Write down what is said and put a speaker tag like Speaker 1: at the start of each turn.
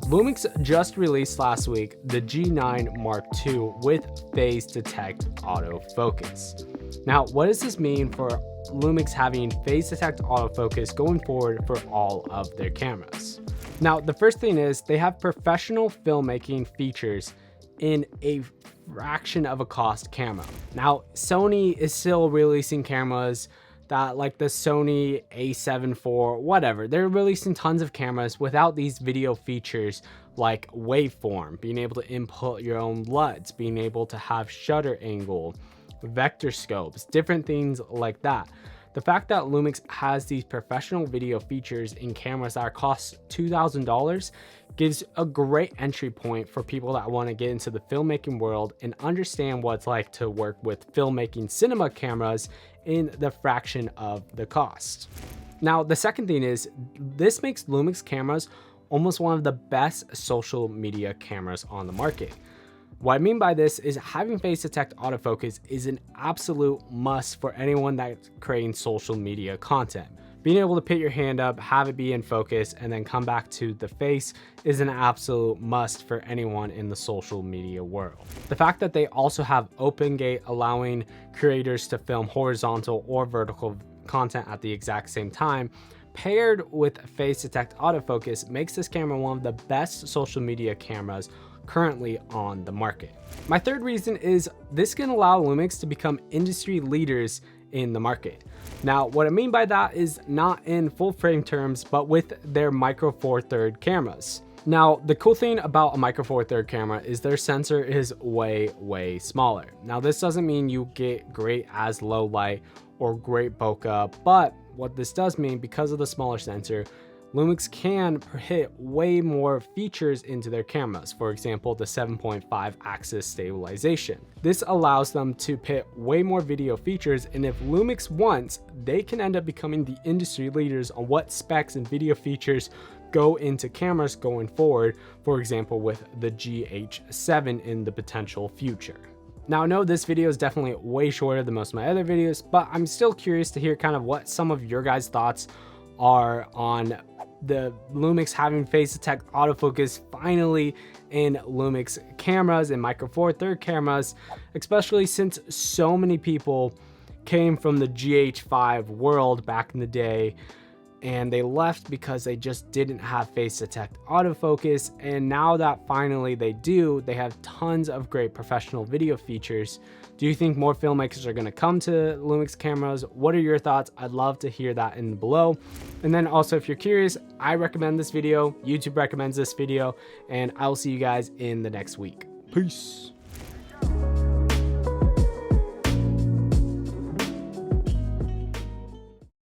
Speaker 1: LUMIX just released last week the G9 Mark II with phase detect autofocus. Now, what does this mean for LUMIX having phase detect autofocus going forward for all of their cameras? Now, the first thing is they have professional filmmaking features in a fraction of a cost camera. Now, Sony is still releasing cameras that, like the Sony A7 IV, whatever, they're releasing tons of cameras without these video features like waveform, being able to input your own LUTs, being able to have shutter angle, vector scopes, different things like that. The fact that LUMIX has these professional video features in cameras that cost $2,000 gives a great entry point for people that want to get into the filmmaking world and understand what it's like to work with filmmaking cinema cameras in the fraction of the cost. Now, the second thing is this makes LUMIX cameras almost one of the best social media cameras on the market. What I mean by this is having phase detect autofocus is an absolute must for anyone that's creating social media content. Being able to put your hand up, have it be in focus, and then come back to the face is an absolute must for anyone in the social media world. The fact that they also have open gate, allowing creators to film horizontal or vertical content at the exact same time, paired with phase detect autofocus, makes this camera one of the best social media cameras currently on the market. My third reason is this can allow LUMIX to become industry leaders in the market. Now, what I mean by that is not in full frame terms, but with their micro four third cameras. Now, the cool thing about a micro four third camera is their sensor is way smaller. Now, this doesn't mean you get great as low light or great bokeh, but what this does mean, because of the smaller sensor, LUMIX can hit way more features into their cameras. For example, the 7.5 axis stabilization. This allows them to put way more video features, and if LUMIX wants, they can end up becoming the industry leaders on what specs and video features go into cameras going forward, for example with the GH7 in the potential future. Now, I know this video is definitely way shorter than most of my other videos, but I'm still curious to hear kind of what some of your guys' thoughts are on the LUMIX having phase detect autofocus finally in LUMIX cameras and micro four third cameras, especially since so many people came from the GH5 world back in the day and they left because they just didn't have phase detect autofocus, and now that finally they do, they have tons of great professional video features. Do you think more filmmakers are going to come to LUMIX cameras? What are your thoughts? I'd love to hear that in below. And then also, if you're curious, I recommend this video, YouTube recommends this video, and I'll see you guys in the next week. Peace.